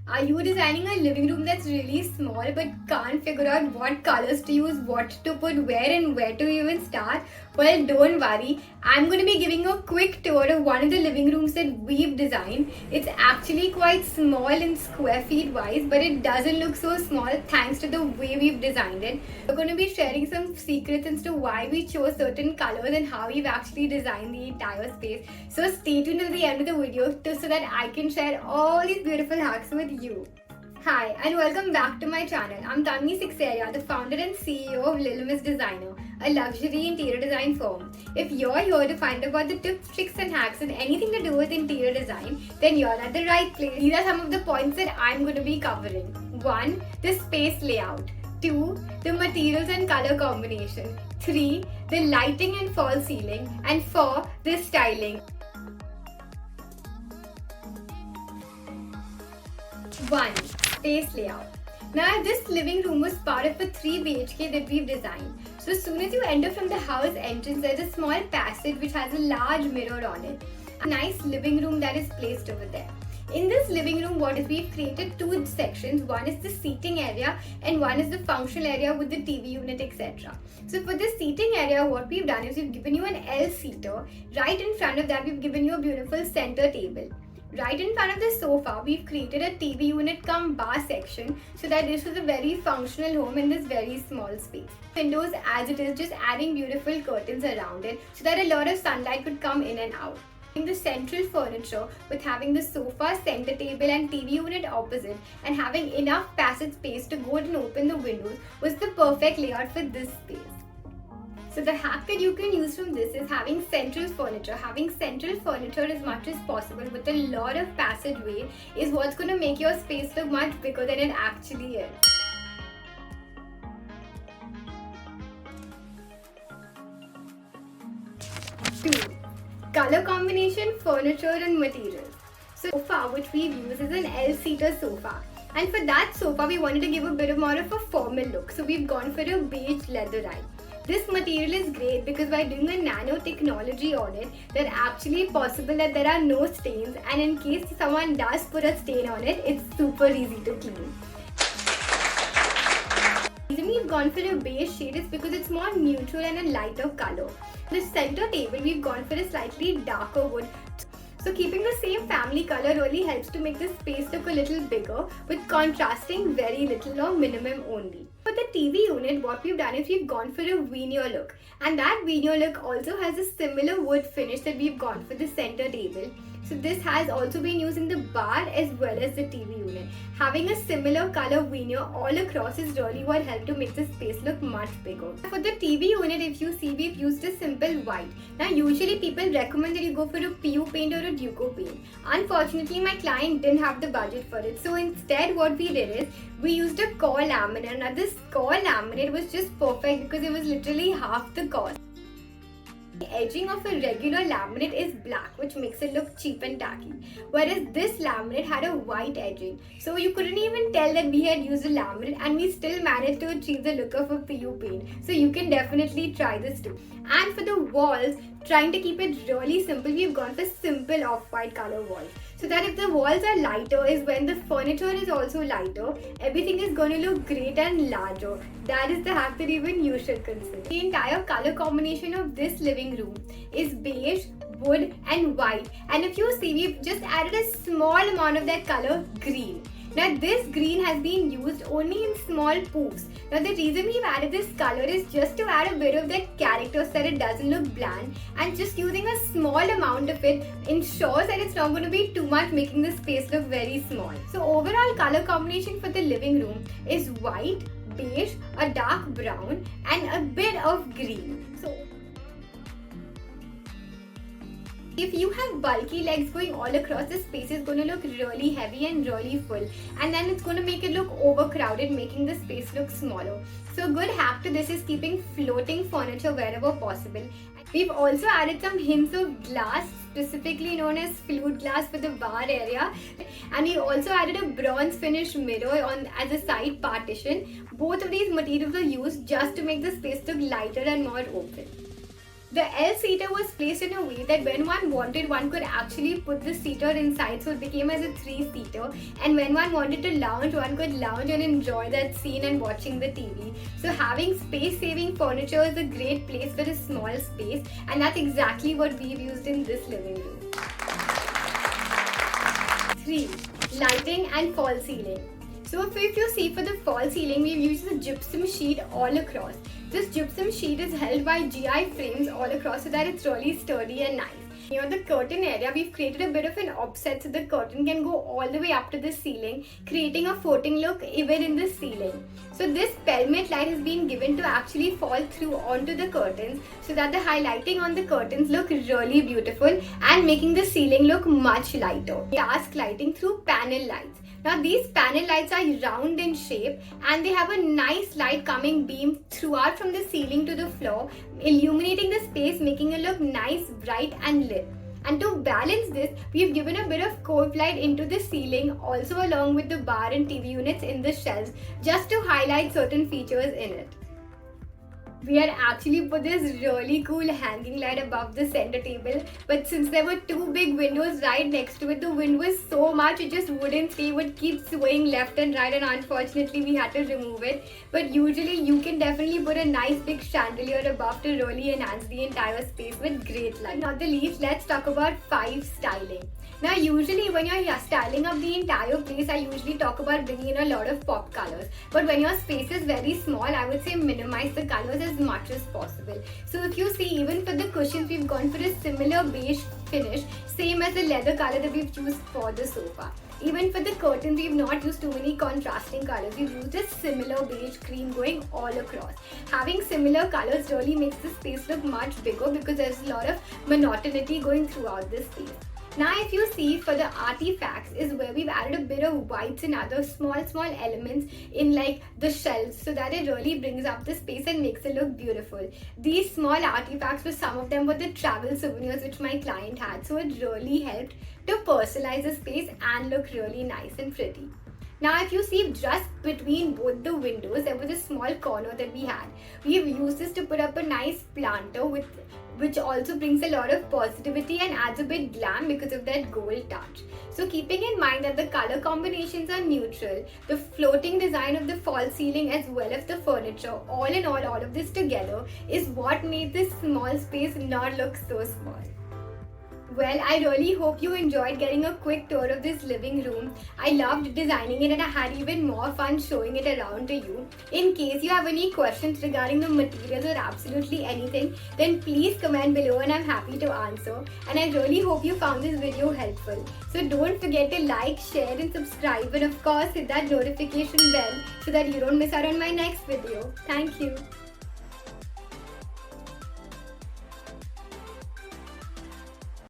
Are you designing a living room that's really small but can't figure out what colors to use, what to put where, and where to even start? Well, don't worry. I'm going to be giving a quick tour of one of the living rooms that we've designed. It's actually quite small in square feet wise, but it doesn't look so small thanks to the way we've designed it. We're going to be sharing some secrets as to why we chose certain colors and how we've actually designed the entire space. So stay tuned till the end of the video so that I can share all these beautiful hacks with you. Hi and welcome back to my channel. I'm Tanvi Sixeria, the founder and CEO of Little Miss Designer, a luxury interior design firm. If you're here to find about the tips, tricks and hacks and anything to do with interior design, then you're at the right place. These are some of the points that I'm going to be covering. 1. The space layout. 2. The materials and color combination. 3. The lighting and false ceiling. And 4. The styling. 1. Space layout. Now this living room was part of a 3 BHK that we've designed. So as soon as you enter from the house entrance, there's a small passage which has a large mirror on it. A nice living room that is placed over there. In this living room, we've created 2 sections. One is the seating area and one is the functional area with the TV unit, etc. So for the seating area, what we've done is we've given you an L-seater. Right in front of that, we've given you a beautiful center table. Right in front of the sofa, we've created a TV unit cum bar section so that this was a very functional home in this very small space. Windows as it is, just adding beautiful curtains around it so that a lot of sunlight could come in and out. The central furniture with having the sofa, center table and TV unit opposite and having enough passage space to go and open the windows was the perfect layout for this space. So the hack that you can use from this is having central furniture. Having central furniture as much as possible with a lot of passageway is what's going to make your space look much bigger than it actually is. Two, color combination, furniture and materials. So sofa which we've used is an L-seater sofa. And for that sofa we wanted to give a bit more of a formal look. So we've gone for a beige leatherite. This material is great because by doing a nanotechnology on it, they're actually possible that there are no stains, and in case someone does put a stain on it, it's super easy to clean. The reason we've gone for a beige shade is because it's more neutral and a lighter color. The center table, we've gone for a slightly darker wood. So keeping the same family color really helps to make the space look a little bigger with contrasting very little or minimum only. For the TV unit, what we've done is we've gone for a veneer look, and that veneer look also has a similar wood finish that we've gone for the center table. So this has also been used in the bar as well as the TV unit. Having a similar color veneer all across is really what helped to make the space look much bigger. For the TV unit, if you see, we've used a simple white. Now usually people recommend that you go for a PU paint or a Duco paint. Unfortunately, my client didn't have the budget for it. So instead what we did is we used a core laminate. Now this core laminate was just perfect because it was literally half the cost. The edging of a regular laminate is black, which makes it look cheap and tacky, whereas this laminate had a white edging, so you couldn't even tell that we had used a laminate, and we still managed to achieve the look of a PU paint. So you can definitely try this too. And for the walls, trying to keep it really simple, we've gone for simple off-white color walls, so that if the walls are lighter is when the furniture is also lighter, everything is going to look great and larger. That is the hack that even you should consider. The entire color combination of this living room is beige, wood and white, and if you see, we've just added a small amount of that color green. Now this green has been used only in small poofs. Now the reason we've added this color is just to add a bit of that character so that it doesn't look bland, and just using a small amount of it ensures that it's not going to be too much, making the space look very small. So overall color combination for the living room is white, beige, a dark brown and a bit of green. So if you have bulky legs going all across, the space is going to look really heavy and really full, and then it's going to make it look overcrowded, making the space look smaller. So a good hack to this is keeping floating furniture wherever possible. We've also added some hints of glass, specifically known as flute glass for the bar area, and we also added a bronze finish mirror as a side partition. Both of these materials are used just to make the space look lighter and more open. The L seater was placed in a way that when one wanted, one could actually put the seater inside, so it became as a 3-seater. And when one wanted to lounge, one could lounge and enjoy that scene and watching the TV. So having space-saving furniture is a great place for a small space, and that's exactly what we've used in this living room. 3. Lighting and false ceiling. So if you see, for the false ceiling, we've used a gypsum sheet all across. This gypsum sheet is held by GI frames all across so that it's really sturdy and nice. Near the curtain area, we've created a bit of an offset so the curtain can go all the way up to the ceiling, creating a floating look even in the ceiling. So this pelmet light has been given to actually fall through onto the curtains so that the highlighting on the curtains look really beautiful and making the ceiling look much lighter. Task lighting through panel lights. Now these panel lights are round in shape and they have a nice light coming beam throughout from the ceiling to the floor, illuminating the space, making it look nice, bright and lit. And to balance this, we've given a bit of cove light into the ceiling, also along with the bar and TV units in the shelves, just to highlight certain features in it. We had actually put this really cool hanging light above the center table, but since there were 2 big windows right next to it, the wind was so much it just wouldn't stay, would keep swaying left and right, and unfortunately we had to remove it. But usually you can definitely put a nice big chandelier above to really enhance the entire space with great light. Not the least, let's talk about 5 styling. Now usually when you're styling up the entire place, I usually talk about bringing in a lot of pop colors. But when your space is very small, I would say minimize the colors as much as possible. So if you see, even for the cushions, we've gone for a similar beige finish, same as the leather color that we've used for the sofa. Even for the curtains, we've not used too many contrasting colors. We've used a similar beige cream going all across. Having similar colors really makes the space look much bigger because there's a lot of monotony going throughout the space. Now if you see, for the artifacts is where we've added a bit of whites and other small elements in like the shelves so that it really brings up the space and makes it look beautiful. These small artifacts, for some of them were the travel souvenirs which my client had, so it really helped to personalize the space and look really nice and pretty. Now if you see, just between both the windows there was a small corner that we had. We've used this to put up a nice planter which also brings a lot of positivity and adds a bit glam because of that gold touch. So keeping in mind that the color combinations are neutral, the floating design of the false ceiling as well as the furniture, all in all of this together is what made this small space not look so small. Well, I really hope you enjoyed getting a quick tour of this living room. I loved designing it and I had even more fun showing it around to you. In case you have any questions regarding the materials or absolutely anything, then please comment below and I'm happy to answer. And I really hope you found this video helpful. So don't forget to like, share and subscribe, and of course hit that notification bell so that you don't miss out on my next video. Thank you.